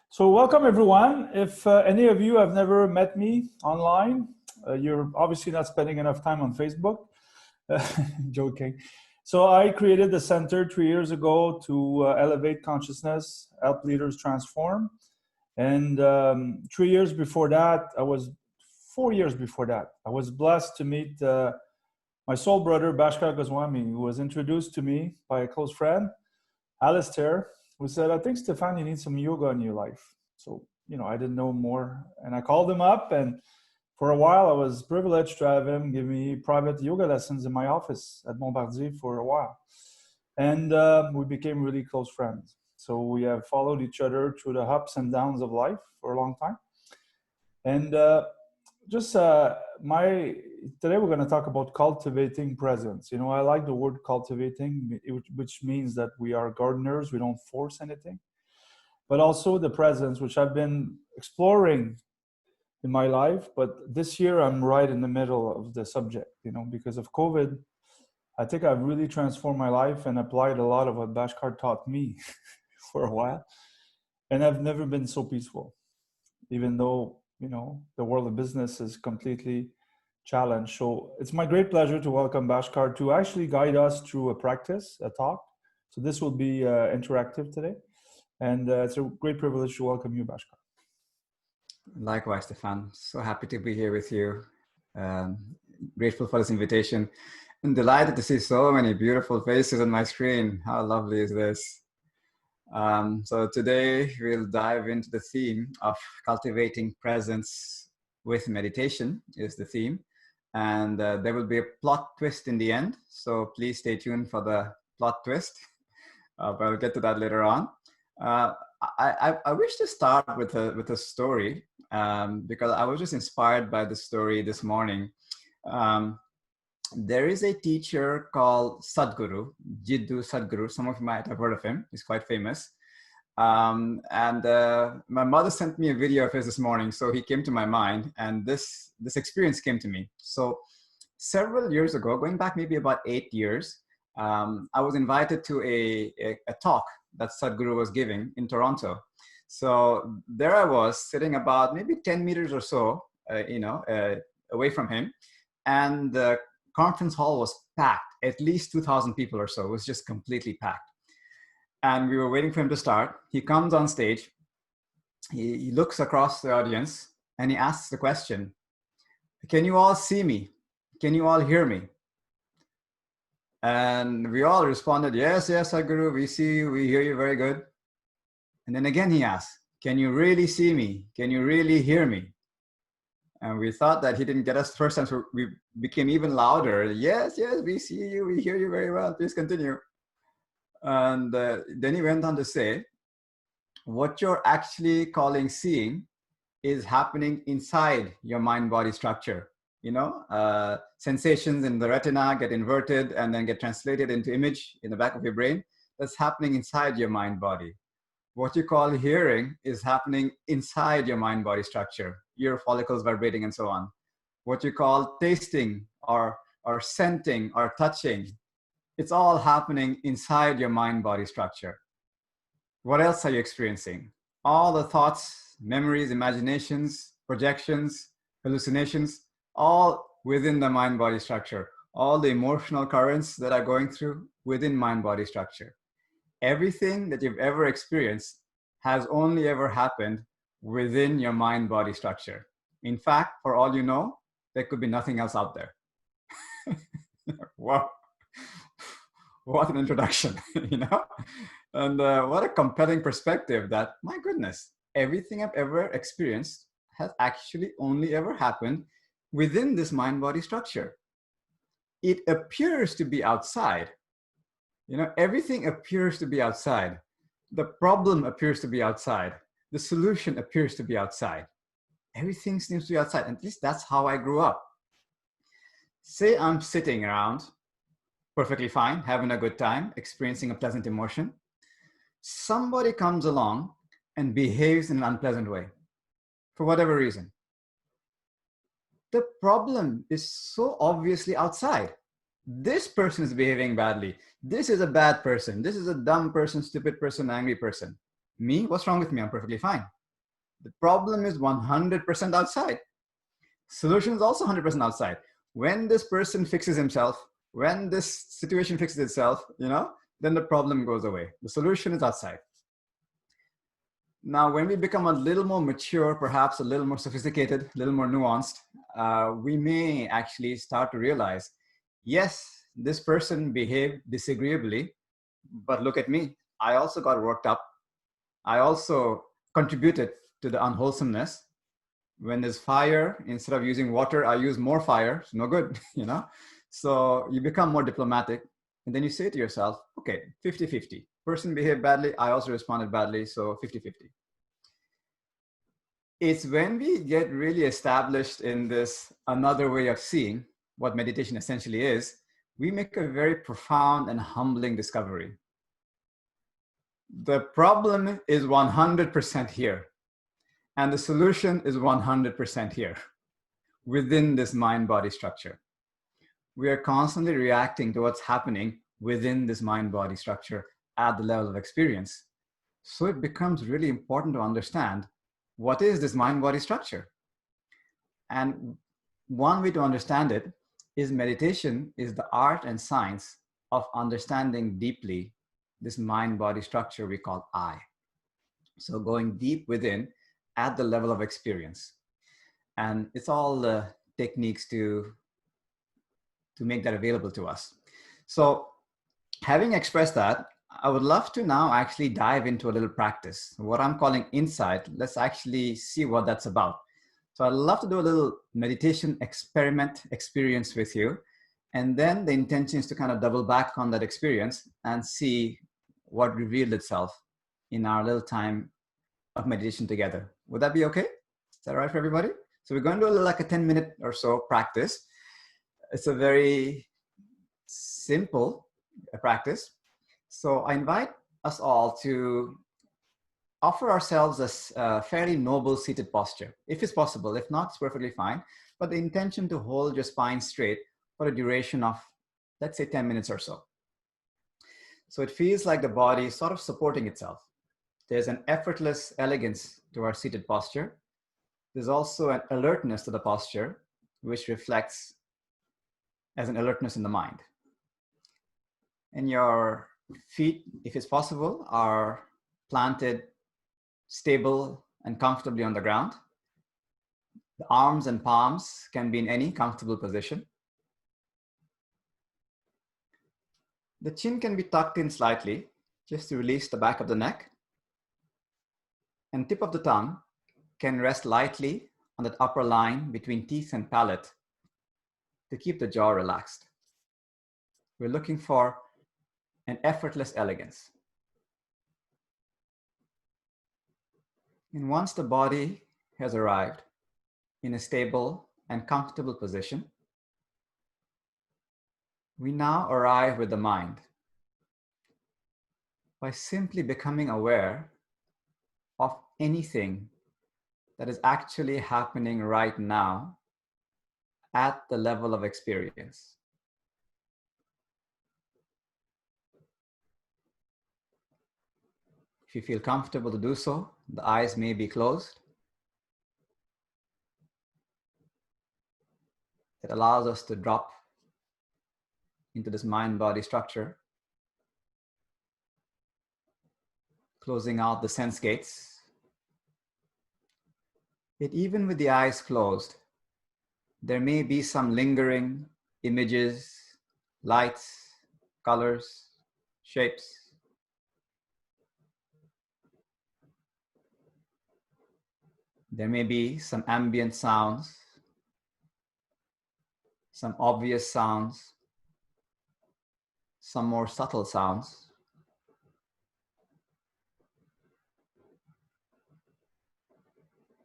So welcome everyone. If any of you have never met me online, you're obviously not spending enough time on Facebook. Joking. So I created the center 3 years ago to elevate consciousness, help leaders transform. And 3 years before that, 4 years before that, I was blessed to meet my soul brother, Bhaskar Goswami, who was introduced to me by a close friend, Alistair, who said, I think, Stefan, you need some yoga in your life. So, I didn't know more. And I called him up, and for a while, I was privileged to have him give me private yoga lessons in my office at Bombardier for a while. And we became really close friends. So we have followed each other through the ups and downs of life for a long time. And today we're going to talk about cultivating presence. I like the word cultivating, which means that we are gardeners. We don't force anything, but also the presence, which I've been exploring in my life. But this year I'm right in the middle of the subject, because of COVID. I think I've really transformed my life and applied a lot of what Bhaskar taught me for a while. And I've never been so peaceful, even though the world of business is completely challenged. So it's my great pleasure to welcome Bhaskar to actually guide us through a talk. So this will be interactive today. And it's a great privilege to welcome you, Bhaskar. Likewise, Stefan. So happy to be here with you. Grateful for this invitation and delighted to see so many beautiful faces on my screen. How lovely is this? So today we'll dive into the theme of cultivating presence with meditation is the theme. And there will be a plot twist in the end. So please stay tuned for the plot twist. But I'll get to that later on. I wish to start with a story because I was just inspired by the story this morning. There is a teacher called Sadhguru, Jiddu Sadhguru. Some of you might have heard of him. He's quite famous. And my mother sent me a video of his this morning, so he came to my mind, and this experience came to me. So several years ago, going back maybe about 8 years, I was invited to a talk that Sadhguru was giving in Toronto. So there I was sitting about maybe 10 meters or so, away from him, and the conference hall was packed, at least 2,000 people or so. It was just completely packed. And we were waiting for him to start. He comes on stage, he looks across the audience, and he asks the question, can you all see me? Can you all hear me? And we all responded, yes, Sadhguru, we see you, we hear you very good. And then again he asked, can you really see me? Can you really hear me? And we thought that he didn't get us the first time, so we became even louder. Yes, we see you, we hear you very well, please continue. And then he went on to say, what you're actually calling seeing is happening inside your mind-body structure. Sensations in the retina get inverted and then get translated into image in the back of your brain. That's happening inside your mind-body. What you call hearing is happening inside your mind-body structure, ear follicles vibrating and so on. What you call tasting or scenting or touching, it's all happening inside your mind-body structure. What else are you experiencing? All the thoughts, memories, imaginations, projections, hallucinations, all within the mind-body structure. All the emotional currents that are going through within mind-body structure. Everything that you've ever experienced has only ever happened within your mind-body structure. In fact, for all you know, there could be nothing else out there. Wow. What an introduction, And what a compelling perspective that, my goodness, everything I've ever experienced has actually only ever happened within this mind-body structure. It appears to be outside. Everything appears to be outside. The problem appears to be outside. The solution appears to be outside. Everything seems to be outside. At least that's how I grew up. Say I'm sitting around, perfectly fine, having a good time, experiencing a pleasant emotion. Somebody comes along and behaves in an unpleasant way, for whatever reason. The problem is so obviously outside. This person is behaving badly. This is a bad person. This is a dumb person, stupid person, angry person. Me? What's wrong with me? I'm perfectly fine. The problem is 100% outside. Solution is also 100% outside. When this person fixes himself, when this situation fixes itself, then the problem goes away. The solution is outside. Now, when we become a little more mature, perhaps a little more sophisticated, a little more nuanced, we may actually start to realize, yes, this person behaved disagreeably, but look at me. I also got worked up. I also contributed to the unwholesomeness. When there's fire, instead of using water, I use more fire. It's no good, So you become more diplomatic. And then you say to yourself, okay, 50-50. Person behaved badly. I also responded badly. So 50-50. It's when we get really established in this another way of seeing what meditation essentially is, we make a very profound and humbling discovery. The problem is 100% here. And the solution is 100% here within this mind-body structure. We are constantly reacting to what's happening within this mind-body structure at the level of experience. So it becomes really important to understand what is this mind-body structure. And one way to understand it is meditation is the art and science of understanding deeply this mind-body structure we call I. So going deep within at the level of experience. And it's all the techniques to make that available to us. So having expressed that, I would love to now actually dive into a little practice. What I'm calling insight, let's actually see what that's about. So I'd love to do a little meditation experiment experience with you. And then the intention is to kind of double back on that experience and see what revealed itself in our little time of meditation together. Would that be okay? Is that all right for everybody? So we're going to do a little like a 10-minute or so practice. It's a very simple practice. So I invite us all to offer ourselves a fairly noble seated posture, if it's possible. If not, it's perfectly fine. But the intention to hold your spine straight for a duration of, let's say, 10 minutes or so. So it feels like the body is sort of supporting itself. There's an effortless elegance to our seated posture. There's also an alertness to the posture, which reflects as an alertness in the mind. And your feet, if it's possible, are planted stable and comfortably on the ground. The arms and palms can be in any comfortable position. The chin can be tucked in slightly, just to release the back of the neck. And tip of the tongue can rest lightly on that upper line between teeth and palate to keep the jaw relaxed. We're looking for an effortless elegance. And once the body has arrived in a stable and comfortable position, we now arrive with the mind by simply becoming aware of anything that is actually happening right now at the level of experience. If you feel comfortable to do so, the eyes may be closed. It allows us to drop into this mind-body structure, closing out the sense gates. Yet even with the eyes closed, there may be some lingering images, lights, colors, shapes. There may be some ambient sounds, some obvious sounds, some more subtle sounds.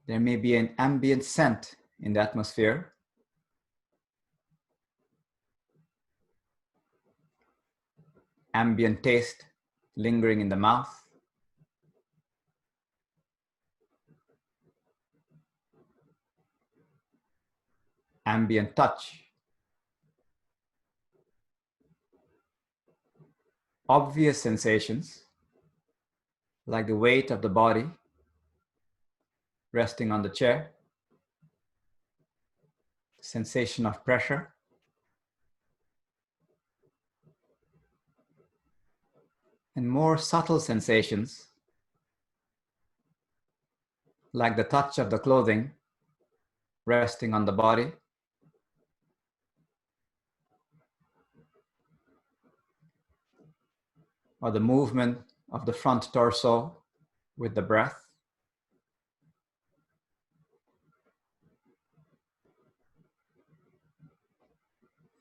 There may be an ambient scent in the atmosphere. Ambient taste lingering in the mouth. Ambient touch. Obvious sensations like the weight of the body, resting on the chair, sensation of pressure, and more subtle sensations like the touch of the clothing resting on the body, or the movement of the front torso with the breath.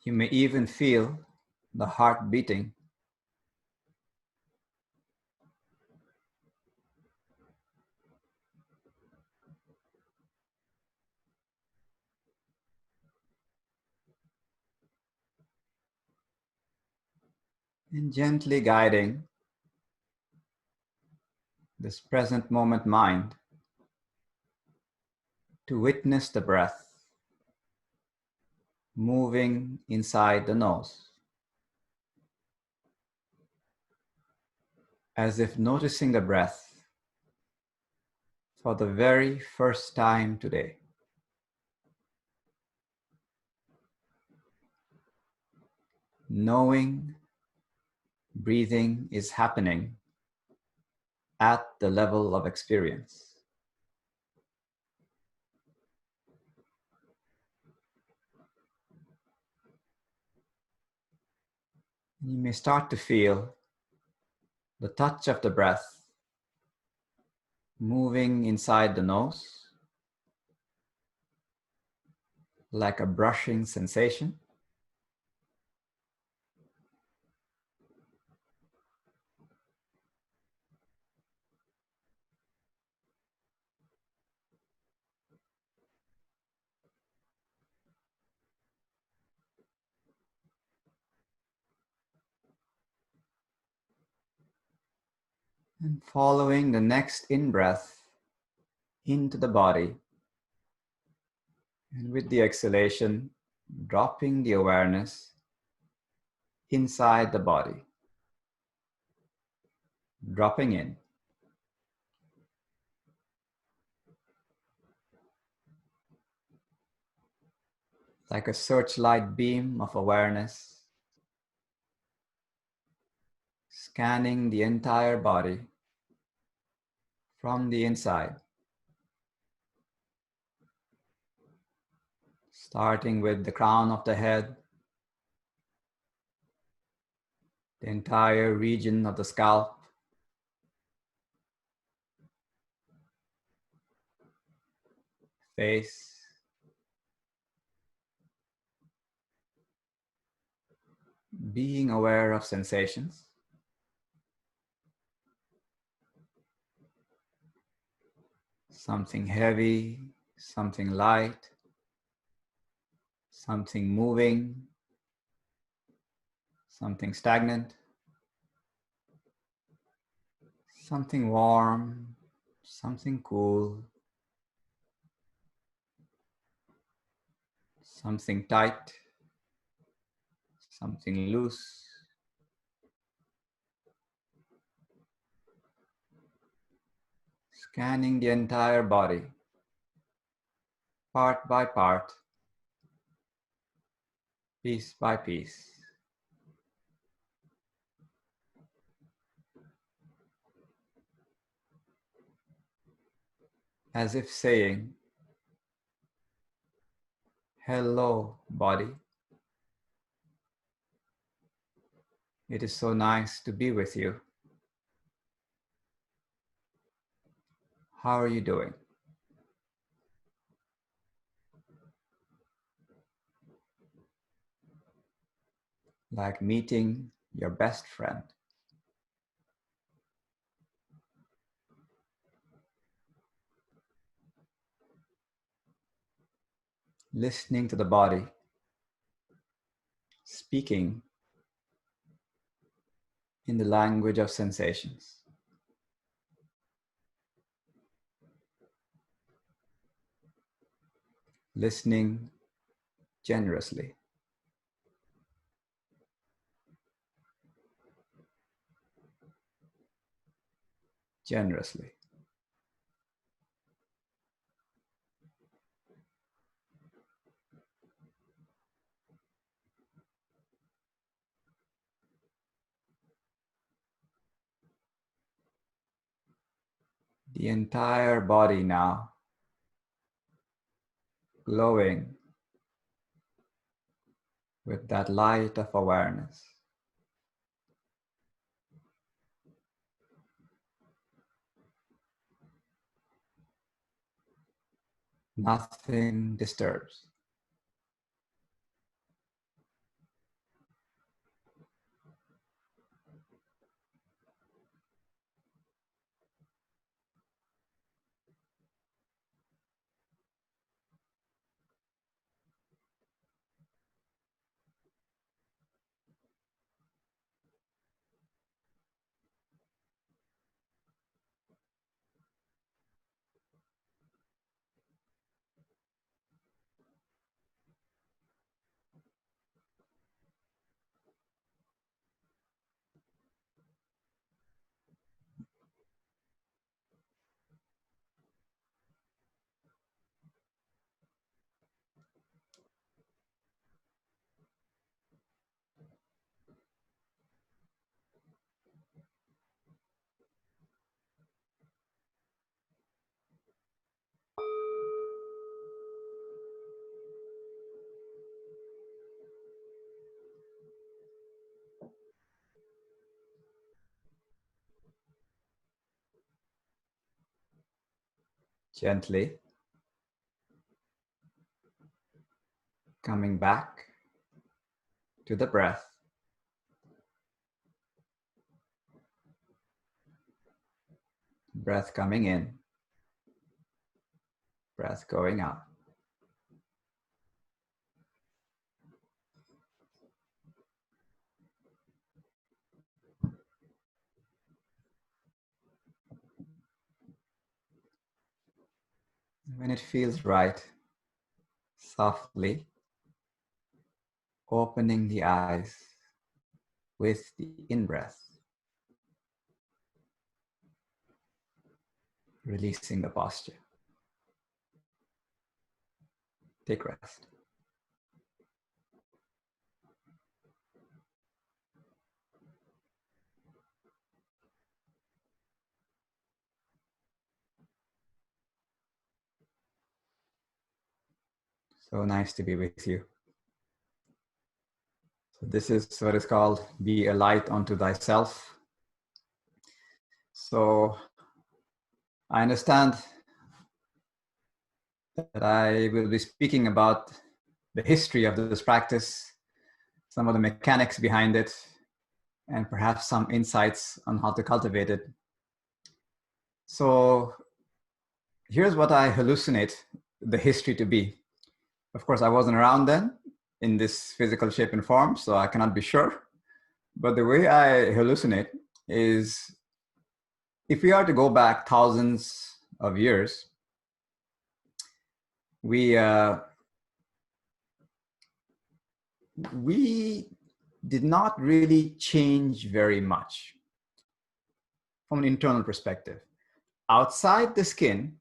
You may even feel the heart beating. And gently guiding this present moment mind to witness the breath moving inside the nose, as if noticing the breath for the very first time today. Knowing breathing is happening at the level of experience. You may start to feel the touch of the breath moving inside the nose, like a brushing sensation. And following the next in-breath into the body, and with the exhalation, dropping the awareness inside the body, dropping in. Like a searchlight beam of awareness, scanning the entire body from the inside, starting with the crown of the head, the entire region of the scalp, face, being aware of sensations, something heavy, something light, something moving, something stagnant, something warm, something cool, something tight, something loose. Scanning the entire body, part by part, piece by piece. As if saying, "Hello, body. It is so nice to be with you. How are you doing?" Like meeting your best friend. Listening to the body, speaking in the language of sensations. Listening generously. Generously. the entire body now glowing with that light of awareness. Nothing disturbs. Gently coming back to the breath. Breath coming in, breath going out. When it feels right, softly opening the eyes with the in-breath, releasing the posture. Take rest. So nice to be with you. So this is what is called be a light unto thyself. So I understand that I will be speaking about the history of this practice, some of the mechanics behind it, and perhaps some insights on how to cultivate it. So here's what I hallucinate the history to be. Of course, I wasn't around then in this physical shape and form, so I cannot be sure. But the way I hallucinate is if we are to go back thousands of years, we did not really change very much from an internal perspective. Outside the skin,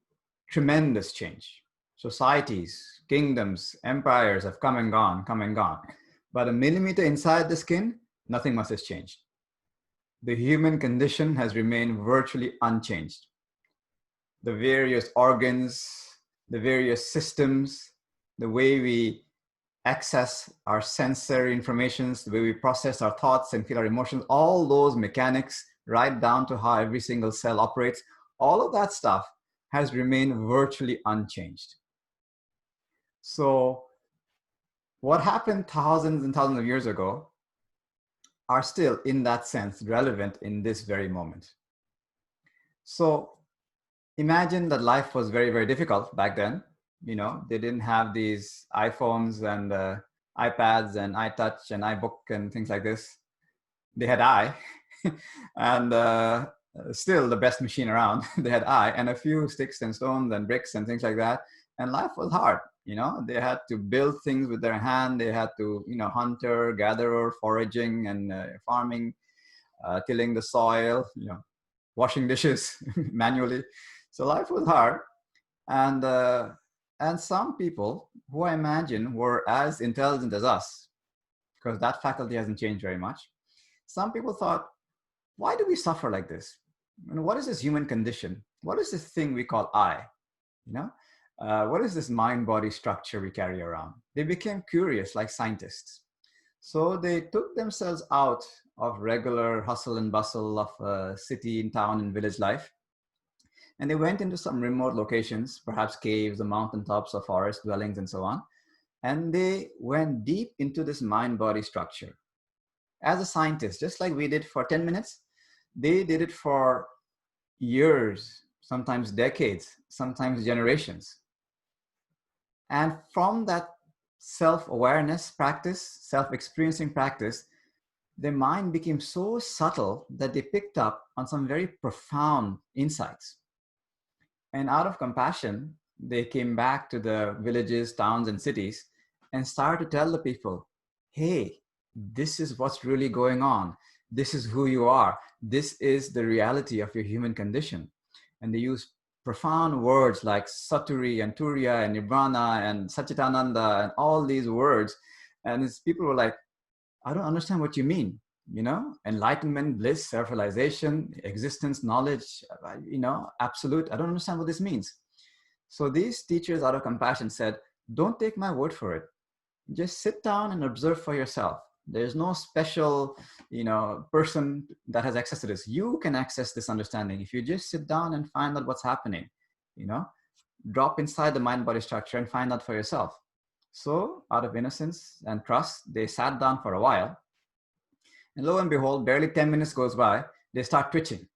tremendous change. Societies, kingdoms, empires have come and gone, come and gone. But a millimeter inside the skin, nothing much has changed. The human condition has remained virtually unchanged. The various organs, the various systems, the way we access our sensory informations, the way we process our thoughts and feel our emotions, all those mechanics, right down to how every single cell operates, all of that stuff has remained virtually unchanged. So what happened thousands and thousands of years ago are still, in that sense, relevant in this very moment. So imagine that life was very, very difficult back then. You know, they didn't have these iPhones and iPads and iTouch and iBook and things like this. They had I, and still the best machine around. They had I and a few sticks and stones and bricks and things like that. And life was hard. You know, they had to build things with their hand. They had to, you know, hunter, gatherer, foraging and farming, tilling the soil, you know, washing dishes manually. So life was hard. And some people who I imagine were as intelligent as us, because that faculty hasn't changed very much. Some people thought, why do we suffer like this? And what is this human condition? what is this thing we call I? You know, what is this mind-body structure we carry around? They became curious like scientists. So they took themselves out of regular hustle and bustle of city and town and village life. And they went into some remote locations, perhaps caves, the mountaintops or forest dwellings and so on. And they went deep into this mind-body structure. As a scientist, just like we did for 10 minutes, they did it for years, sometimes decades, sometimes generations. And from that self-awareness practice, self-experiencing practice, their mind became so subtle that they picked up on some very profound insights. And out of compassion, they came back to the villages, towns, and cities and started to tell the people, hey, this is what's really going on. This is who you are. This is the reality of your human condition. And they use profound words like Saturi and Turiya and Nibbana and Satchitananda and all these words. And people were like, I don't understand what you mean. You know, enlightenment, bliss, self-realization, existence, knowledge, you know, absolute. I don't understand what this means. So these teachers out of compassion said, don't take my word for it. Just sit down and observe for yourself. There's no special, you know, person that has access to this. You can access this understanding if you just sit down and find out what's happening, you know, drop inside the mind-body structure and find out for yourself. So out of innocence and trust, they sat down for a while. And lo and behold, barely 10 minutes goes by, they start twitching.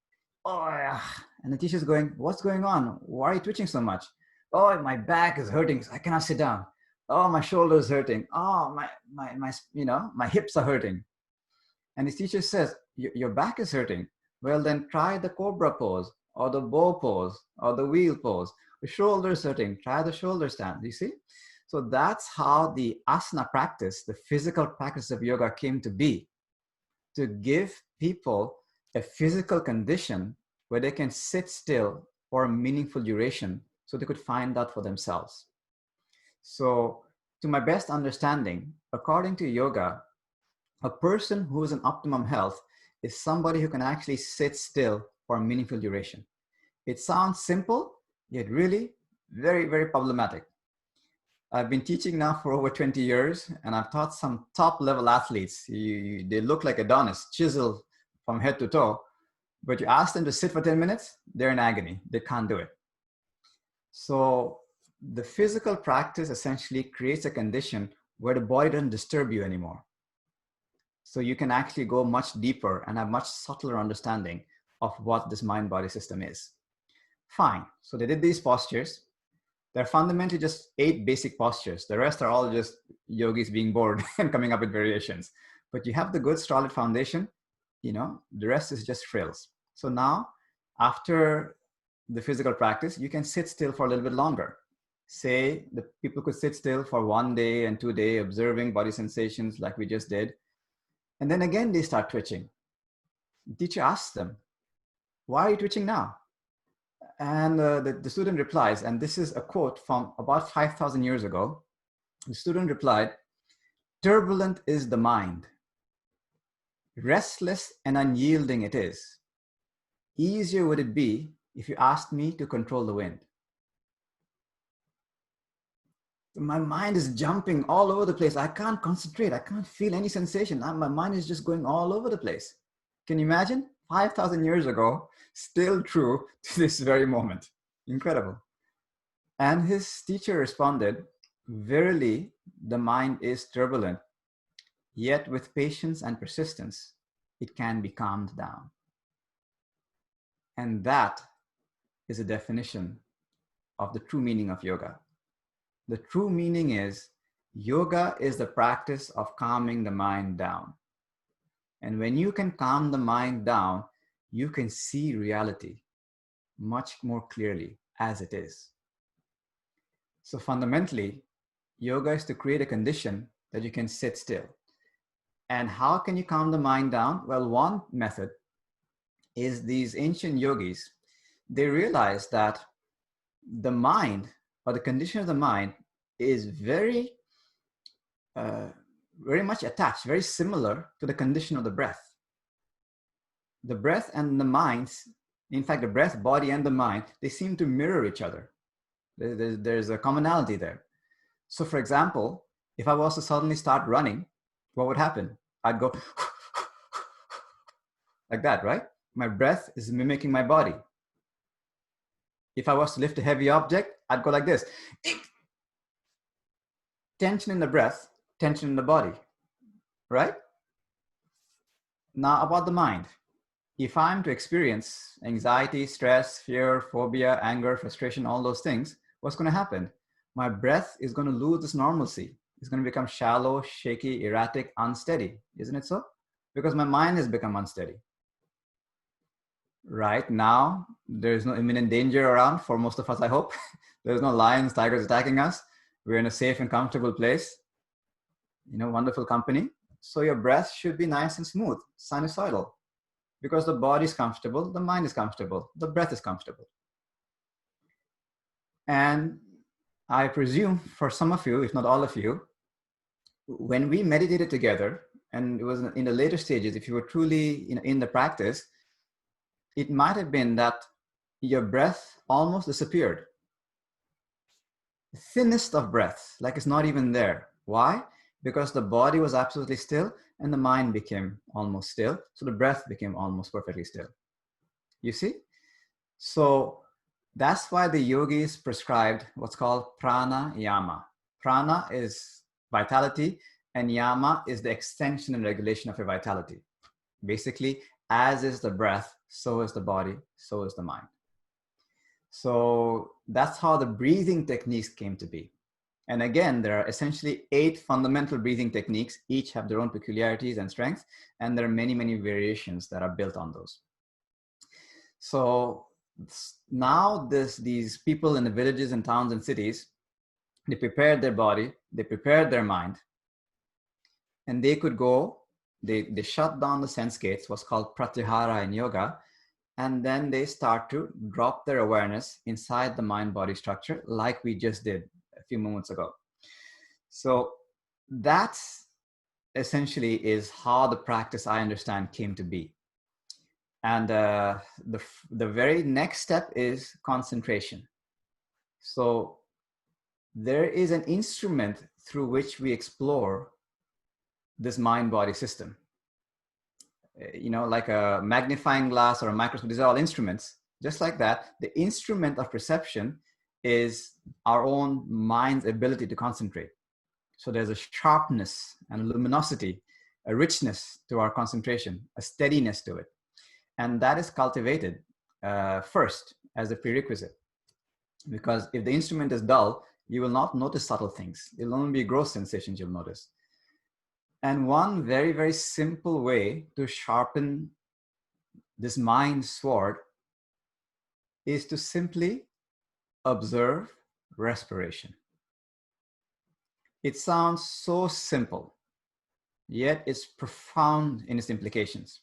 Oh, yeah. And the teacher's going, what's going on? Why are you twitching so much? Oh, my back is hurting, so I cannot sit down. Oh, my shoulder is hurting. Oh, my hips are hurting. And his teacher says, your back is hurting. Well, then try the cobra pose or the bow pose or the wheel pose. The shoulder is hurting. Try the shoulder stand. You see? So that's how the asana practice, the physical practice of yoga came to be, to give people a physical condition where they can sit still for a meaningful duration so they could find out for themselves. So to my best understanding, according to yoga, a person who is in optimum health is somebody who can actually sit still for a meaningful duration. It sounds simple, yet really very, very problematic. I've been teaching now for over 20 years, and I've taught some top level athletes. They look like Adonis, chiseled from head to toe, but you ask them to sit for 10 minutes, they're in agony. They can't do it. So the physical practice essentially creates a condition where the body doesn't disturb you anymore. So you can actually go much deeper and have much subtler understanding of what this mind-body system is. Fine. So they did these postures. They're fundamentally just 8 basic postures. The rest are all just yogis being bored and coming up with variations. But you have the good solid foundation, you know, the rest is just frills. So now, after the physical practice, you can sit still for a little bit longer. Say the people could sit still for 1 day and 2 days, observing body sensations like we just did. And then again, they start twitching. The teacher asks them, why are you twitching now? And the student replies, and this is a quote from about 5,000 years ago. The student replied, turbulent is the mind. Restless and unyielding it is. Easier would it be if you asked me to control the wind. My mind is jumping all over the place. I can't concentrate. I can't feel any sensation. My mind is just going all over the place. Can you imagine? 5,000 years ago, still true to this very moment. Incredible. And his teacher responded, verily, the mind is turbulent, yet with patience and persistence, it can be calmed down. And that is a definition of the true meaning of yoga. The true meaning is yoga is the practice of calming the mind down. And when you can calm the mind down, you can see reality much more clearly as it is. So fundamentally, yoga is to create a condition that you can sit still. And how can you calm the mind down? Well, one method is these ancient yogis, they realized that the mind or the condition of the mind is very much attached, very similar to the condition of the breath. The breath and the mind In fact, the breath, body, and the mind, they seem to mirror each other. There's a commonality there. So for example, if I was to suddenly start running, what would happen? I'd go like that, right? My breath is mimicking my body. If I was to lift a heavy object, I'd go like this. Tension in the breath, tension in the body, right? Now about the mind. If I'm to experience anxiety, stress, fear, phobia, anger, frustration, all those things, what's going to happen? My breath is going to lose this normalcy. It's going to become shallow, shaky, erratic, unsteady. Isn't it so? Because my mind has become unsteady. Right now, there's no imminent danger around for most of us, I hope. There's no lions, tigers attacking us. We're in a safe and comfortable place. Wonderful company. So your breath should be nice and smooth, sinusoidal. Because the body is comfortable, the mind is comfortable, the breath is comfortable. And I presume for some of you, if not all of you, when we meditated together, and it was in the later stages, if you were truly in the practice, it might have been that your breath almost disappeared. The thinnest of breaths, like it's not even there. Why? Because the body was absolutely still and the mind became almost still. So the breath became almost perfectly still. You see? So that's why the yogis prescribed what's called pranayama. Prana is vitality and yama is the extension and regulation of your vitality. Basically, as is the breath, so is the body, so is the mind. So that's how the breathing techniques came to be. And again, there are essentially 8 fundamental breathing techniques. Each have their own peculiarities and strengths. And there are many, many variations that are built on those. So now these people in the villages and towns and cities, they prepared their body, they prepared their mind, and they could go, they shut down the sense gates, what's called pratyahara in yoga, and then they start to drop their awareness inside the mind-body structure like we just did a few moments ago. So that's essentially is how the practice, I understand, came to be. And the very next step is concentration. So there is an instrument through which we explore this mind-body system. Like a magnifying glass or a microscope, these are all instruments. Just like that, the instrument of perception is our own mind's ability to concentrate. So there's a sharpness and a luminosity, a richness to our concentration, a steadiness to it. And that is cultivated first as a prerequisite. Because if the instrument is dull, you will not notice subtle things. It'll only be gross sensations you'll notice. And one very, very simple way to sharpen this mind sword is to simply observe respiration. It sounds so simple, yet it's profound in its implications.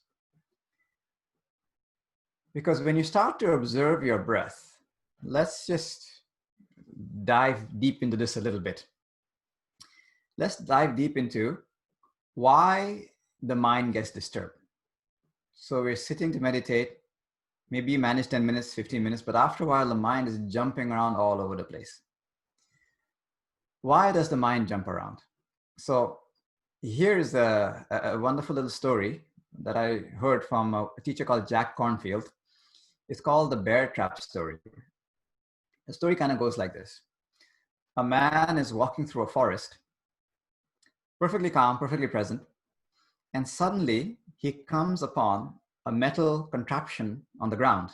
Because when you start to observe your breath, let's just dive deep into this a little bit. Let's dive deep into why the mind gets disturbed. So we're sitting to meditate, maybe you manage 10 minutes, 15 minutes, but after a while, the mind is jumping around all over the place. Why does the mind jump around? So here's a wonderful little story that I heard from a teacher called Jack Kornfield. It's called the bear trap story. The story kind of goes like this. A man is walking through a forest, perfectly calm, perfectly present, and suddenly he comes upon a metal contraption on the ground.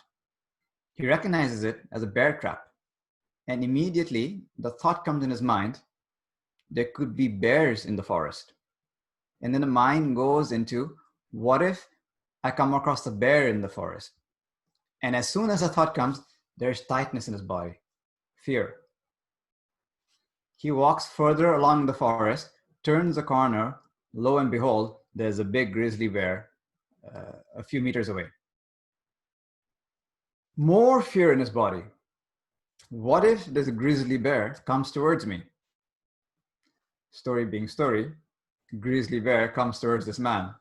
He recognizes it as a bear trap, and immediately the thought comes in his mind, there could be bears in the forest. And then the mind goes into, what if I come across a bear in the forest? And as soon as the thought comes, there's tightness in his body, fear. He walks further along the forest, turns a corner, lo and behold, there's a big grizzly bear a few meters away. More fear in his body. What if this grizzly bear comes towards me? Story being story, grizzly bear comes towards this man.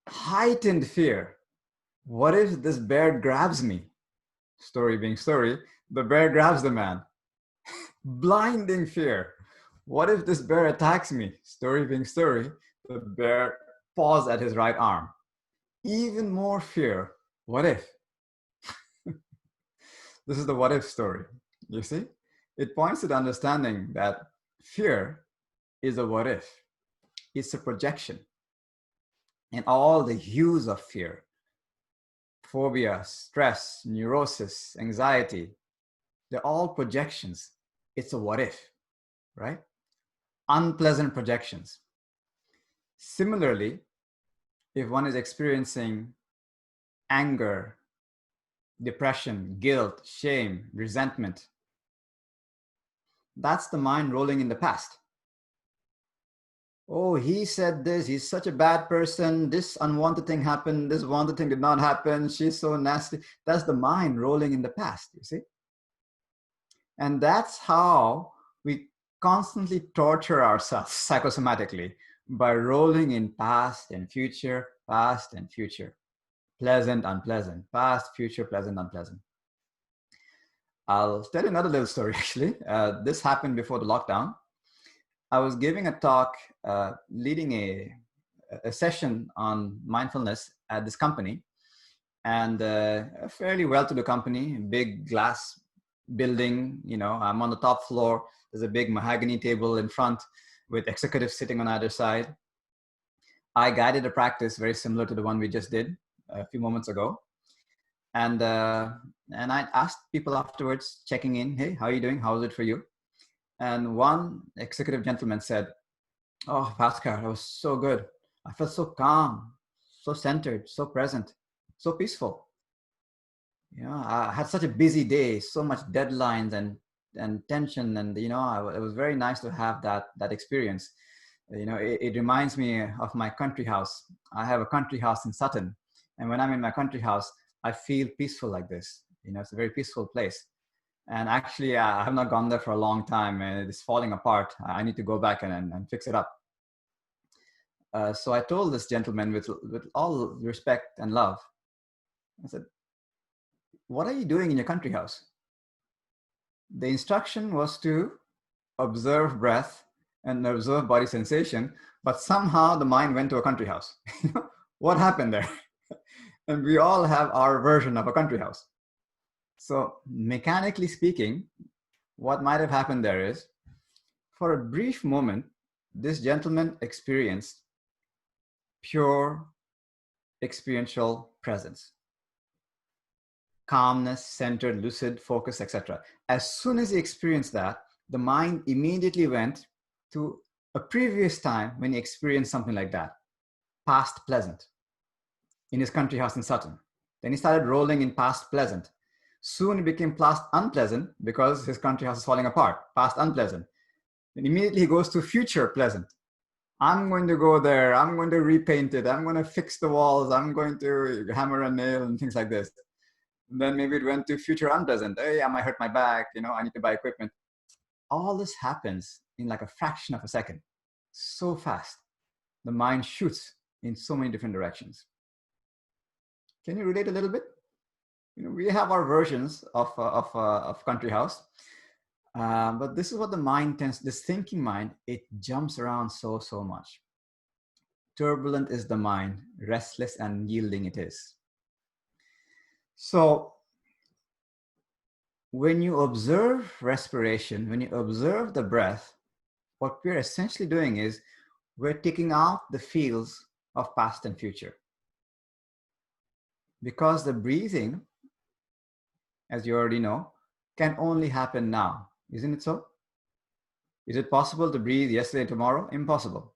Heightened fear. What if this bear grabs me? Story being story, the bear grabs the man. Blinding fear. What if this bear attacks me? Story being story, the bear paws at his right arm. Even more fear. What if? This is the what if story. You see? It points to the understanding that fear is a what if. It's a projection. And all the hues of fear, phobia, stress, neurosis, anxiety, they're all projections. It's a what if, right? Unpleasant projections. Similarly, if one is experiencing anger, depression, guilt, shame, resentment, that's the mind rolling in the past. Oh, he said this, he's such a bad person, this unwanted thing happened, this wanted thing did not happen, she's so nasty. That's the mind rolling in the past, you see? And that's how we constantly torture ourselves psychosomatically, by rolling in past and future, pleasant, unpleasant, past, future, pleasant, unpleasant. I'll tell you another little story actually. This happened before the lockdown. I was giving a talk, leading a session on mindfulness at this company, and a fairly well-to-do company, big glass building. You know, I'm on the top floor. There's a big mahogany table in front with executives sitting on either side. I guided a practice very similar to the one we just did a few moments ago. And I asked people afterwards, checking in, hey, how are you doing? How is it for you? And one executive gentleman said, oh, Bhaskar, that was so good. I felt so calm, so centered, so present, so peaceful. You know, I had such a busy day, so much deadlines and tension. And, you know, it was very nice to have that experience. You know, it reminds me of my country house. I have a country house in Sutton. And when I'm in my country house, I feel peaceful like this. You know, it's a very peaceful place. And actually, I have not gone there for a long time, and it's falling apart. I need to go back and fix it up. So I told this gentleman with all respect and love, I said, what are you doing in your country house? The instruction was to observe breath and observe body sensation, but somehow the mind went to a country house. What happened there? And we all have our version of a country house. So mechanically speaking, what might have happened there is, for a brief moment, this gentleman experienced pure experiential presence, calmness, centered, lucid, focus, etc. As soon as he experienced that, the mind immediately went to a previous time when he experienced something like that, past pleasant, in his country house in Sutton. Then he started rolling in past pleasant. Soon it became past unpleasant because his country house is falling apart, past unpleasant. Then immediately he goes to future pleasant. I'm going to go there, I'm going to repaint it, I'm going to fix the walls, I'm going to hammer a nail and things like this. And then maybe it went to future unpleasant. Hey, I might hurt my back, you know, I need to buy equipment. All this happens in like a fraction of a second. So fast. The mind shoots in so many different directions. Can you relate a little bit? You know, we have our versions of country house, but this is what the mind tends, this thinking mind, it jumps around so much. Turbulent is the mind, restless and yielding it is. So when you observe respiration, when you observe the breath, what we're essentially doing is we're taking out the fields of past and future. Because the breathing, as you already know, can only happen now. Isn't it so? Is it possible to breathe yesterday and tomorrow? Impossible.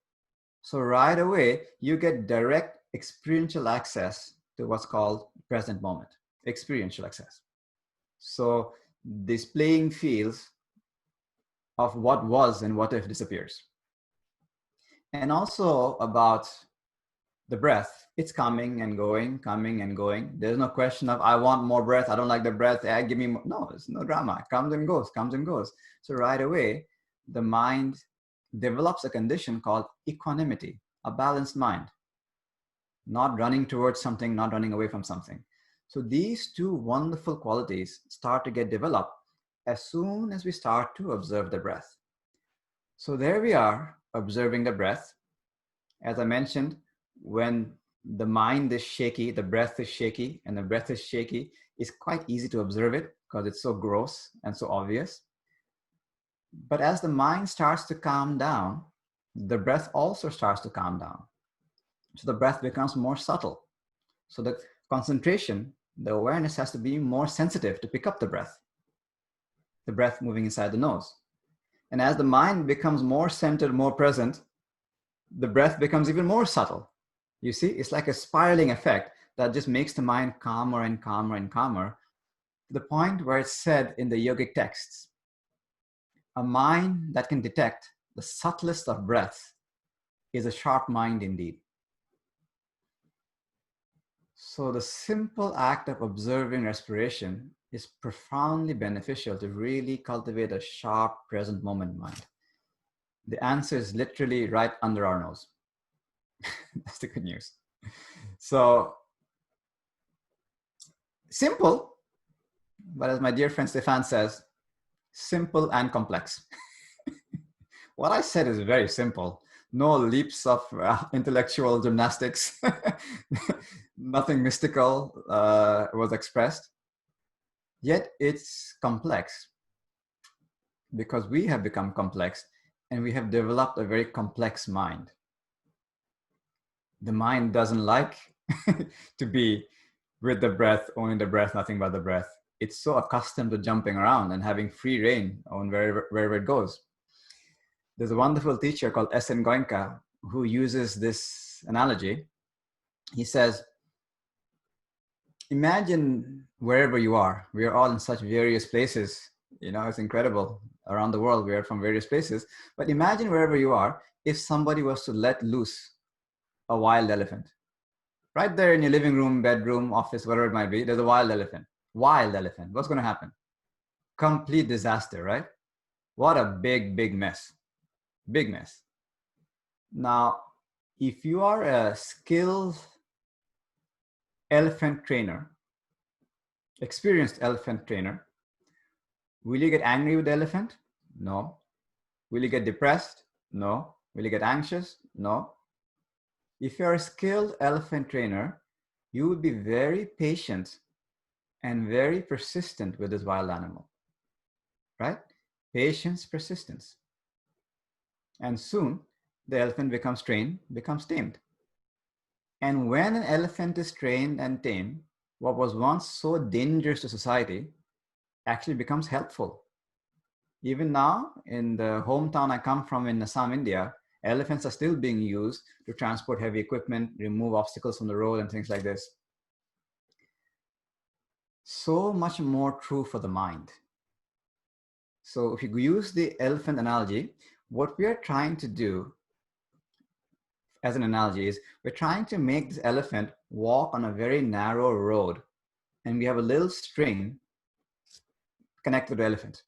So right away, you get direct experiential access to what's called present moment, experiential access. So these playing fields of what was and what if disappears. And also about the breath, it's coming and going, coming and going. There's no question of, I want more breath, I don't like the breath, give me more. No, there's no drama. It comes and goes, comes and goes. So right away, the mind develops a condition called equanimity, a balanced mind. not running towards something, not running away from something. So these two wonderful qualities start to get developed as soon as we start to observe the breath. So there we are, observing the breath. As I mentioned, when the mind is shaky, the breath is shaky, and the breath is shaky, it's quite easy to observe it because it's so gross and so obvious. But as the mind starts to calm down, the breath also starts to calm down. So the breath becomes more subtle. So the concentration, the awareness has to be more sensitive to pick up the breath moving inside the nose. And as the mind becomes more centered, more present, the breath becomes even more subtle. You see, it's like a spiraling effect that just makes the mind calmer and calmer and calmer, to the point where it's said in the yogic texts, a mind that can detect the subtlest of breaths is a sharp mind indeed. So the simple act of observing respiration is profoundly beneficial to really cultivate a sharp present moment mind. The answer is literally right under our nose. That's the good news. So simple, but as my dear friend Stefan says, simple and complex. What I said is very simple. No leaps of intellectual gymnastics. Nothing mystical was expressed. Yet it's complex because we have become complex and we have developed a very complex mind. The mind doesn't like to be with the breath, only the breath, nothing but the breath. It's so accustomed to jumping around and having free reign on wherever it goes. There's a wonderful teacher called S.N. Goenka who uses this analogy. He says, imagine wherever you are. We are all in such various places. You know, it's incredible. Around the world, we are from various places. But imagine wherever you are, if somebody was to let loose a wild elephant. Right there in your living room, bedroom, office, whatever it might be, there's a wild elephant. Wild elephant. What's going to happen? Complete disaster, right? What a big, big mess. Big mess. Now, if you are a skilled elephant trainer, experienced elephant trainer, will you get angry with the elephant? No. Will you get depressed? No. Will you get anxious? No. If you're a skilled elephant trainer, you would be very patient and very persistent with this wild animal, right? Patience, persistence. And soon the elephant becomes trained, becomes tamed. And when an elephant is trained and tamed, what was once so dangerous to society actually becomes helpful. Even now, in the hometown I come from in Assam, India, elephants are still being used to transport heavy equipment, remove obstacles from the road and things like this. So much more true for the mind. So if you use the elephant analogy, what we are trying to do as an analogy is we're trying to make this elephant walk on a very narrow road, and we have a little string connected to the elephant.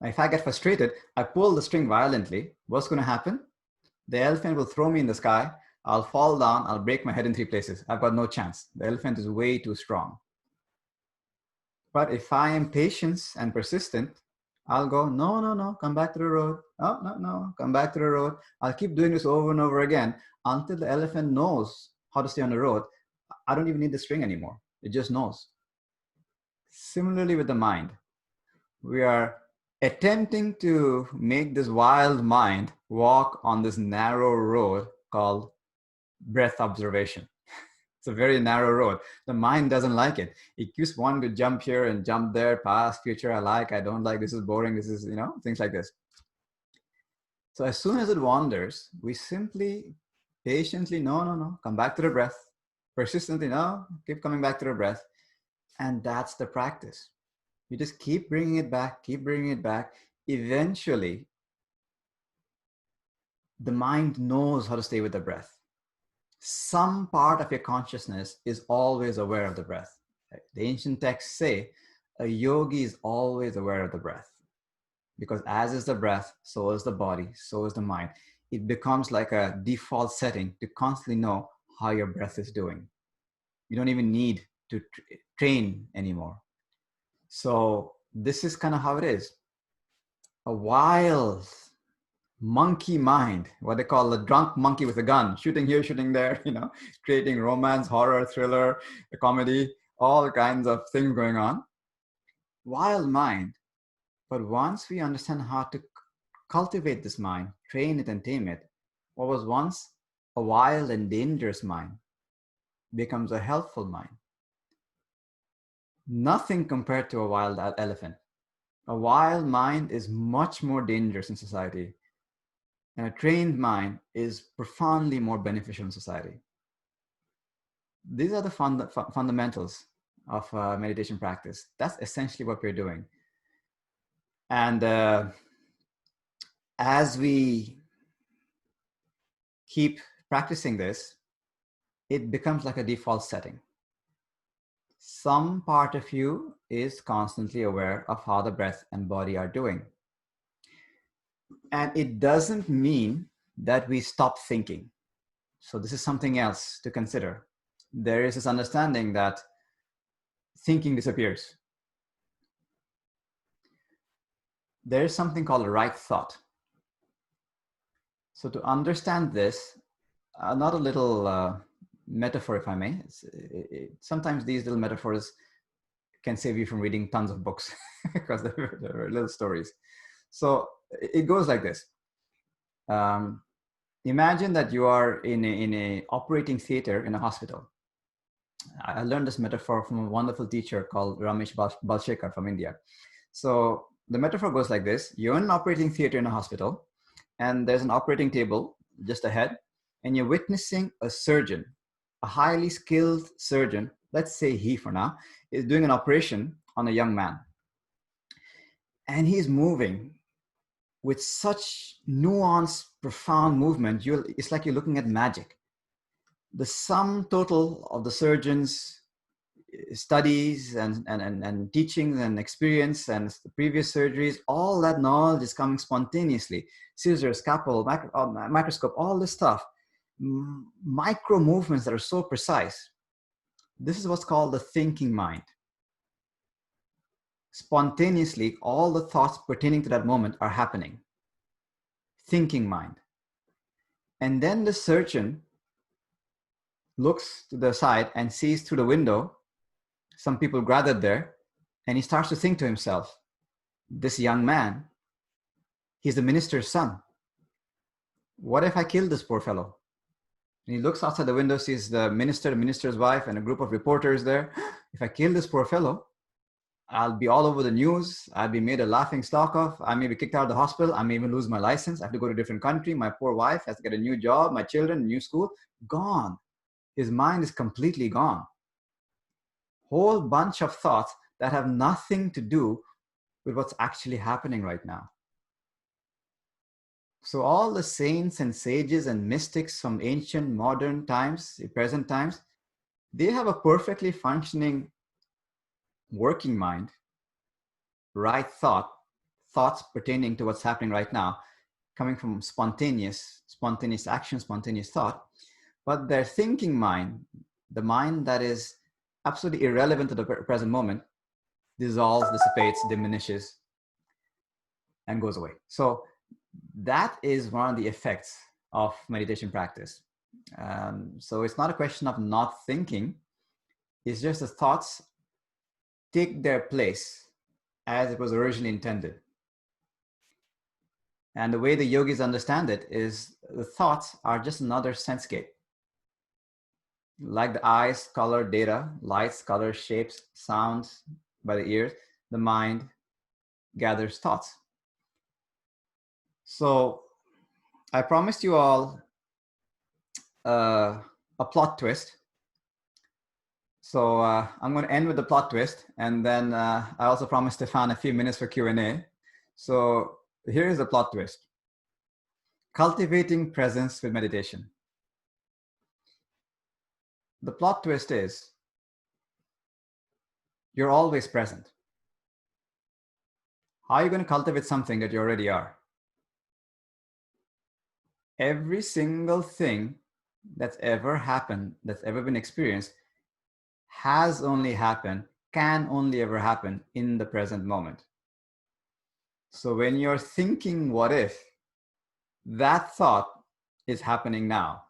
Now, if I get frustrated, I pull the string violently. What's going to happen? The elephant will throw me in the sky. I'll fall down. I'll break my head in 3 places. I've got no chance. The elephant is way too strong. But if I am patient and persistent, I'll go, no, no, no, come back to the road. Oh, no, no, come back to the road. I'll keep doing this over and over again until the elephant knows how to stay on the road. I don't even need the string anymore. It just knows. Similarly with the mind, we are attempting to make this wild mind walk on this narrow road called breath observation. It's a very narrow road. The mind doesn't like it. It keeps wanting to jump here and jump there, past, future, I like, I don't like, this is boring, this is, things like this. So as soon as it wanders, we simply patiently, no, no, no, come back to the breath. Persistently, no, keep coming back to the breath. And that's the practice. You just keep bringing it back, keep bringing it back. Eventually, the mind knows how to stay with the breath. Some part of your consciousness is always aware of the breath. The ancient texts say a yogi is always aware of the breath, because as is the breath, so is the body, so is the mind. It becomes like a default setting to constantly know how your breath is doing. You don't even need to train anymore. So this is kind of how it is. A wild monkey mind, what they call a drunk monkey with a gun, shooting here, shooting there, creating romance, horror, thriller, comedy, all kinds of things going on. Wild mind. But once we understand how to cultivate this mind, train it and tame it, what was once a wild and dangerous mind becomes a helpful mind. Nothing compared to a wild elephant. A wild mind is much more dangerous in society, and a trained mind is profoundly more beneficial in society. These are the fundamentals of meditation practice. That's essentially what we're doing. And as we keep practicing this, it becomes like a default setting. Some part of you is constantly aware of how the breath and body are doing. And it doesn't mean that we stop thinking. So this is something else to consider. There is this understanding that thinking disappears. There is something called a right thought. So to understand this, not a little metaphor, if I may. Sometimes these little metaphors can save you from reading tons of books because they're little stories. So it goes like this. Imagine that you are in a operating theater in a hospital. I learned this metaphor from a wonderful teacher called Ramesh Balshekar from India. So the metaphor goes like this. You're in an operating theater in a hospital, and there's an operating table just ahead, and you're witnessing a surgeon, a highly skilled surgeon, let's say he for now, is doing an operation on a young man. And he's moving with such nuanced, profound movement. It's like you're looking at magic. The sum total of the surgeon's studies and teachings and experience and the previous surgeries, all that knowledge is coming spontaneously. Scissors, scalpel, microscope, all this stuff. Micro movements that are so precise. This is what's called the thinking mind. Spontaneously, all the thoughts pertaining to that moment are happening. Thinking mind. And then the surgeon looks to the side and sees through the window some people gathered there, and he starts to think to himself, this young man, he's the minister's son. What if I kill this poor fellow? And he looks outside the window, sees the minister's wife, and a group of reporters there. If I kill this poor fellow, I'll be all over the news. I'll be made a laughing stock of. I may be kicked out of the hospital. I may even lose my license. I have to go to a different country. My poor wife has to get a new job. My children, new school. Gone. His mind is completely gone. Whole bunch of thoughts that have nothing to do with what's actually happening right now. So all the saints and sages and mystics from ancient, modern times, present times, they have a perfectly functioning working mind, right thoughts pertaining to what's happening right now, coming from spontaneous action, spontaneous thought. But their thinking mind, the mind that is absolutely irrelevant to the present moment, dissolves, dissipates, diminishes, and goes away. So that is one of the effects of meditation practice. So it's not a question of not thinking. It's just the thoughts take their place as it was originally intended. And the way the yogis understand it is the thoughts are just another sensegate. Like the eyes color data, lights, colors, shapes, sounds by the ears, the mind gathers thoughts. So I promised you all a plot twist. So I'm going to end with the plot twist. And then I also promised Stefan a few minutes for Q&A. So here is the plot twist. Cultivating presence with meditation. The plot twist is you're always present. How are you going to cultivate something that you already are? Every single thing that's ever happened, that's ever been experienced, has only happened, can only ever happen in the present moment. So when you're thinking what if, that thought is happening now.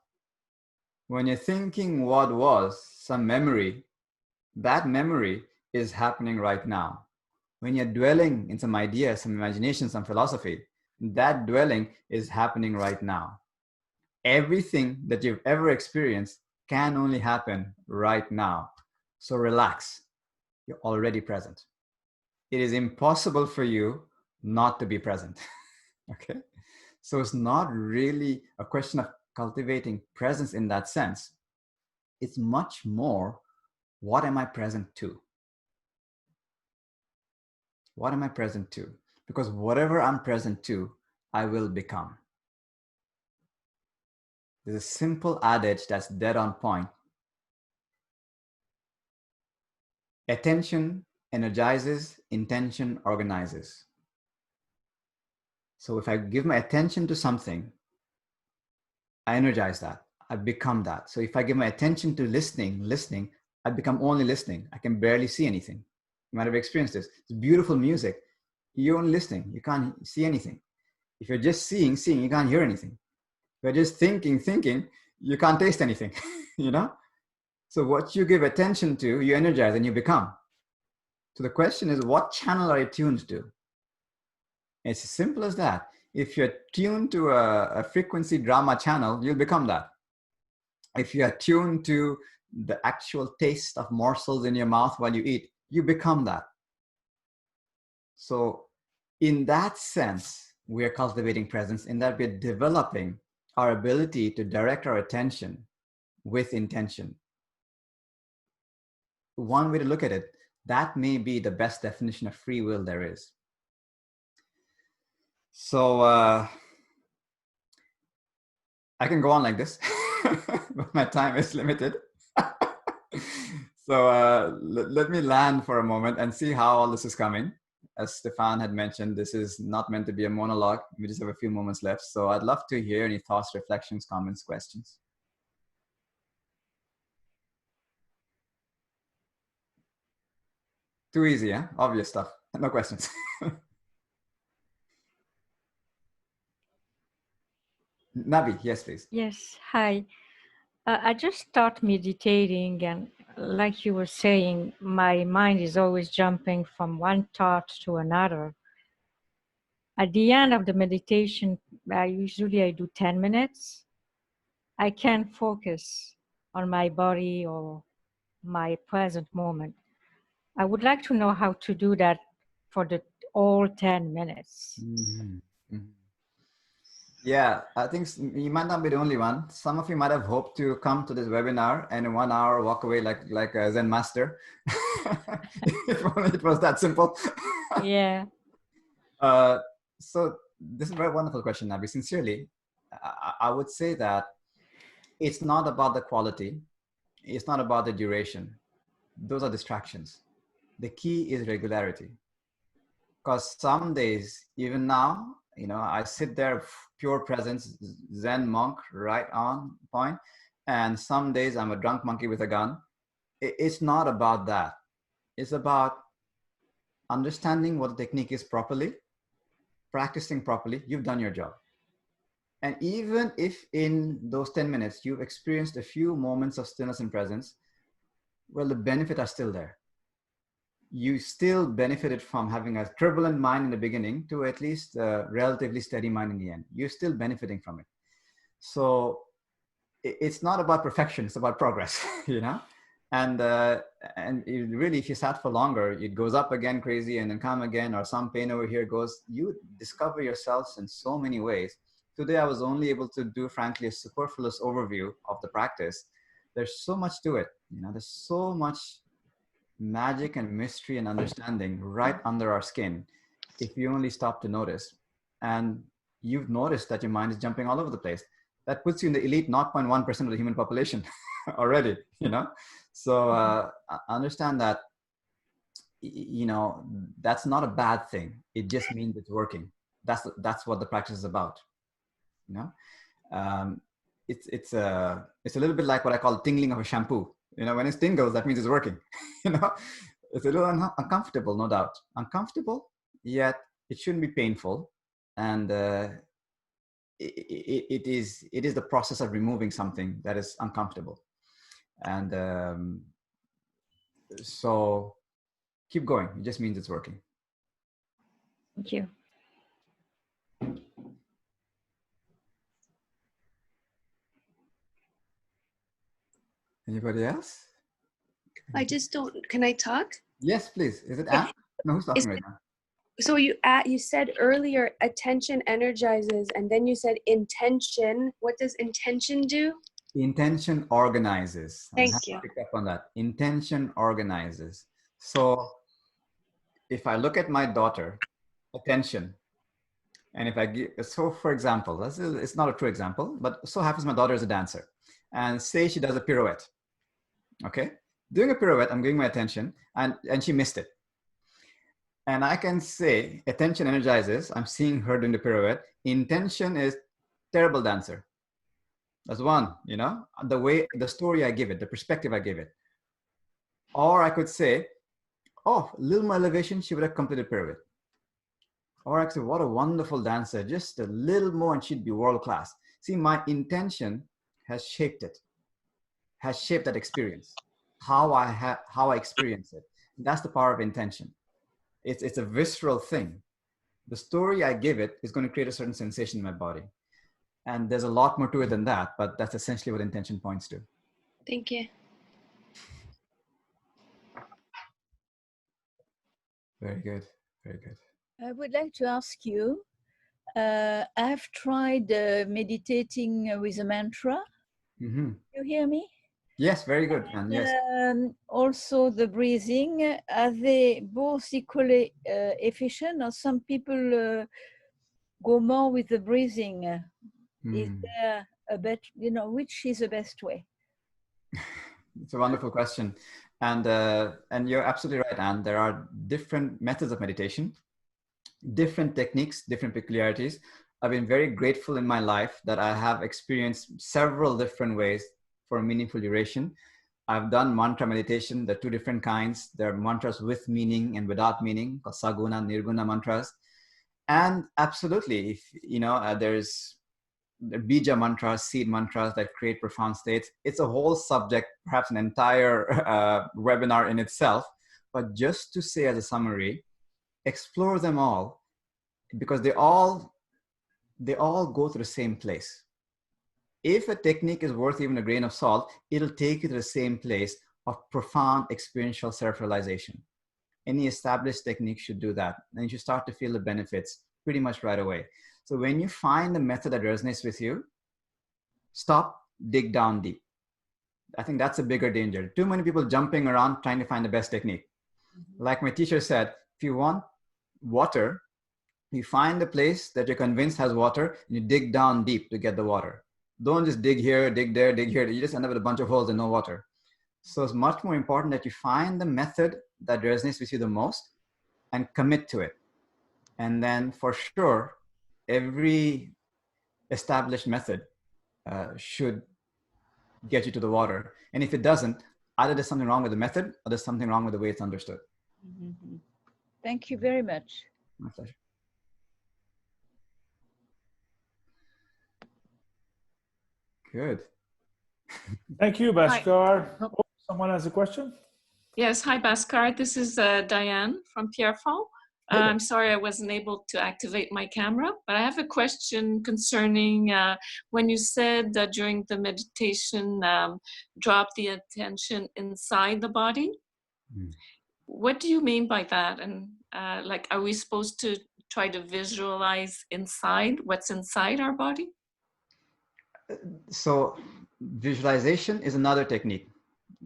When you're thinking what was, some memory, that memory is happening right now. When you're dwelling in some idea, some imagination, some philosophy, that dwelling is happening right now. Everything that you've ever experienced can only happen right now. So relax. You're already present. It is impossible for you not to be present. Okay? So it's not really a question of cultivating presence in that sense. It's much more, what am I present to? What am I present to? Because whatever I'm present to, I will become. There's a simple adage that's dead on point. Attention energizes, intention organizes. So if I give my attention to something, I energize that. I become that. So if I give my attention to listening, I become only listening. I can barely see anything. You might have experienced this. It's beautiful music. You're only listening. You can't see anything. If you're just seeing, you can't hear anything. If you're just thinking, you can't taste anything, you know? So what you give attention to, you energize and you become. So the question is, what channel are you tuned to? It's as simple as that. If you're tuned to a frequency drama channel, you'll become that. If you are tuned to the actual taste of morsels in your mouth while you eat, you become that. So in that sense, we are cultivating presence, in that we're developing our ability to direct our attention with intention. One way to look at it, that may be the best definition of free will there is. So I can go on like this, but my time is limited. So let me land for a moment and see how all this is coming. As Stefan had mentioned, this is not meant to be a monologue. We just have a few moments left. So I'd love to hear any thoughts, reflections, comments, questions. Too easy, huh? Obvious stuff. No questions. Nabi, yes, please. Yes, hi. I just start meditating, and like you were saying, my mind is always jumping from one thought to another. At the end of the meditation, I do 10 minutes. I can focus on my body or my present moment. I would like to know how to do that for the all 10 minutes. Mm-hmm. Mm-hmm. Yeah, I think you might not be the only one. Some of you might have hoped to come to this webinar and in 1 hour walk away like a Zen master. If only it was that simple. Yeah. So this is a very wonderful question, Nabi. Sincerely, I would say that it's not about the quality. It's not about the duration. Those are distractions. The key is regularity. Because some days, even now, I sit there, pure presence, Zen monk, right on point. And some days I'm a drunk monkey with a gun. It's not about that. It's about understanding what the technique is properly, practicing properly. You've done your job. And even if in those 10 minutes, you've experienced a few moments of stillness and presence, well, the benefits are still there. You still benefited from having a turbulent mind in the beginning to at least a relatively steady mind in the end. You're still benefiting from it. So it's not about perfection, it's about progress, And really, if you sat for longer, it goes up again crazy and then come again, or some pain over here goes, you discover yourselves in so many ways. Today, I was only able to do, frankly, a superfluous overview of the practice. There's so much to it. There's so much magic and mystery and understanding right under our skin if you only stop to notice. And you've noticed that your mind is jumping all over the place. That puts you in the elite 0.1% of the human population already, So understand that, that's not a bad thing. It just means it's working. That's what the practice is about, it's a little bit like what I call tingling of a shampoo. You know, when it tingles, that means it's working. You know, it's a little uncomfortable, no doubt. Uncomfortable, yet it shouldn't be painful. And it is the process of removing something that is uncomfortable. And so keep going. It just means it's working. Thank you. Anybody else? I just don't, can I talk? Yes, please. Is it Anne? No, who's talking right now? So you said earlier, attention energizes, and then you said intention. What does intention do? Intention organizes. Thank I you. have to pick up on that. Intention organizes. So if I look at my daughter, attention, and if I give, so for example, it's not a true example, but so happens my daughter is a dancer, and say she does a pirouette. Okay, doing a pirouette, I'm giving my attention, and she missed it. And I can say, attention energizes. I'm seeing her doing the pirouette. Intention is terrible dancer. That's one, you know, the story I give it, the perspective I give it. Or I could say, oh, a little more elevation, she would have completed pirouette. Or I could say, what a wonderful dancer, just a little more and she'd be world class. See, my intention has shaped it, has shaped that experience, how I experience it. That's the power of intention. It's a visceral thing. The story I give it is going to create a certain sensation in my body. And there's a lot more to it than that, but that's essentially what intention points to. Thank you. Very good. Very good. I would like to ask you, I've tried meditating with a mantra. Mm-hmm. You hear me? Yes, very good. And yes. Also the breathing, are they both equally efficient, or some people go more with the breathing? Is there a better, you know, which is the best way? It's a wonderful question. And you're absolutely right, Anne. There are different methods of meditation, different techniques, different peculiarities. I've been very grateful in my life that I have experienced several different ways for meaningful duration. I've done mantra meditation. There are two different kinds. There are mantras with meaning and without meaning, called saguna, nirguna mantras. And absolutely, if you know, there's the bija mantras, seed mantras that create profound states. It's a whole subject, perhaps an entire webinar in itself. But just to say as a summary, explore them all, because they all go to the same place. If a technique is worth even a grain of salt, it'll take you to the same place of profound experiential self-realization. Any established technique should do that. And you should start to feel the benefits pretty much right away. So when you find a method that resonates with you, stop, dig down deep. I think that's a bigger danger. Too many people jumping around trying to find the best technique. Like my teacher said, if you want water, you find a place that you're convinced has water and you dig down deep to get the water. Don't just dig here, dig there, dig here. You just end up with a bunch of holes and no water. So it's much more important that you find the method that resonates with you the most and commit to it. And then for sure, every established method should get you to the water. And if it doesn't, either there's something wrong with the method or there's something wrong with the way it's understood. Mm-hmm. Thank you very much. My pleasure. Good. Thank you, Bhaskar. Oh, someone has a question? Yes, hi Bhaskar. This is Diane from Pierrefonds. I'm sorry I wasn't able to activate my camera, but I have a question concerning when you said that during the meditation, drop the attention inside the body. What do you mean by that? And like, are we supposed to try to visualize inside what's inside our body? So visualization is another technique,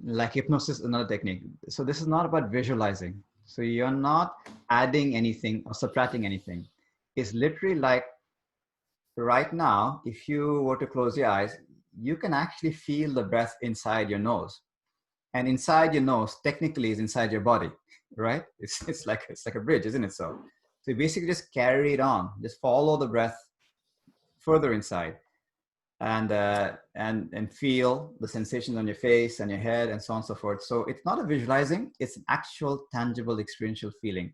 like hypnosis is another technique. So this is not about visualizing. So you're not adding anything or subtracting anything. It's literally like right now, if you were to close your eyes, you can actually feel the breath inside your nose. And inside your nose technically is inside your body, right? It's like a bridge, isn't it? So you basically just carry it on, just follow the breath further inside. and feel the sensations on your face and your head and so on and so forth. So it's not a visualizing, it's an actual tangible experiential feeling.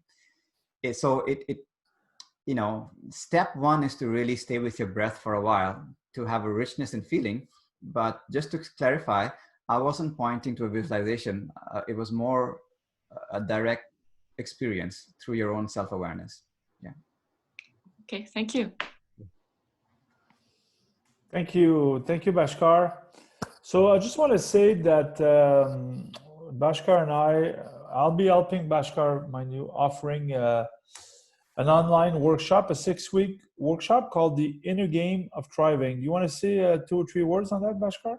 Step one is to really stay with your breath for a while to have a richness in feeling. But just to clarify, I wasn't pointing to a visualization. It was more a direct experience through your own self-awareness. Yeah. Okay, thank you. Thank you, Bhaskar. So I just want to say that Bhaskar and I'll be helping Bhaskar, my new offering an online workshop, a 6-week workshop called The Inner Game of Thriving. Do you want to say 2 or 3 words on that, Bhaskar?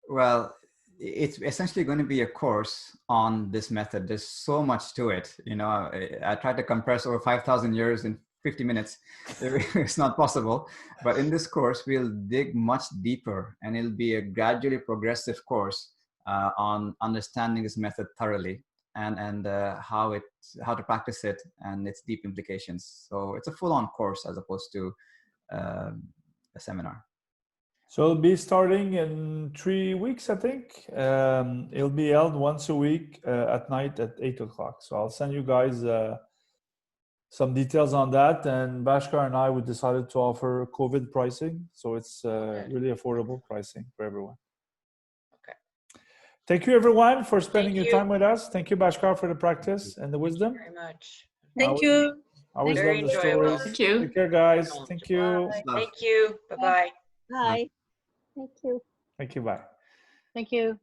Well, it's essentially going to be a course on this method. There's so much to it. I tried to compress over 5,000 years in 50 minutes. It's not possible. But in this course, we'll dig much deeper, and it'll be a gradually progressive course on understanding this method thoroughly and how to practice it and its deep implications. So it's a full-on course as opposed to a seminar. So it'll be starting in 3 weeks, I think. It'll be held once a week at night at 8 o'clock. So I'll send you guys some details on that. And Bhaskar and I, we decided to offer COVID pricing. So it's really affordable pricing for everyone. Okay. Thank you, everyone, for spending your time with us. Thank you, Bhaskar, for the practice and the wisdom. Thank you very much. Thank you. I always Very love the enjoyable. stories. Thank you. Take care, guys. Thank you. Thank you. Bye-bye. Bye. Thank you. Thank you. Bye. Thank you.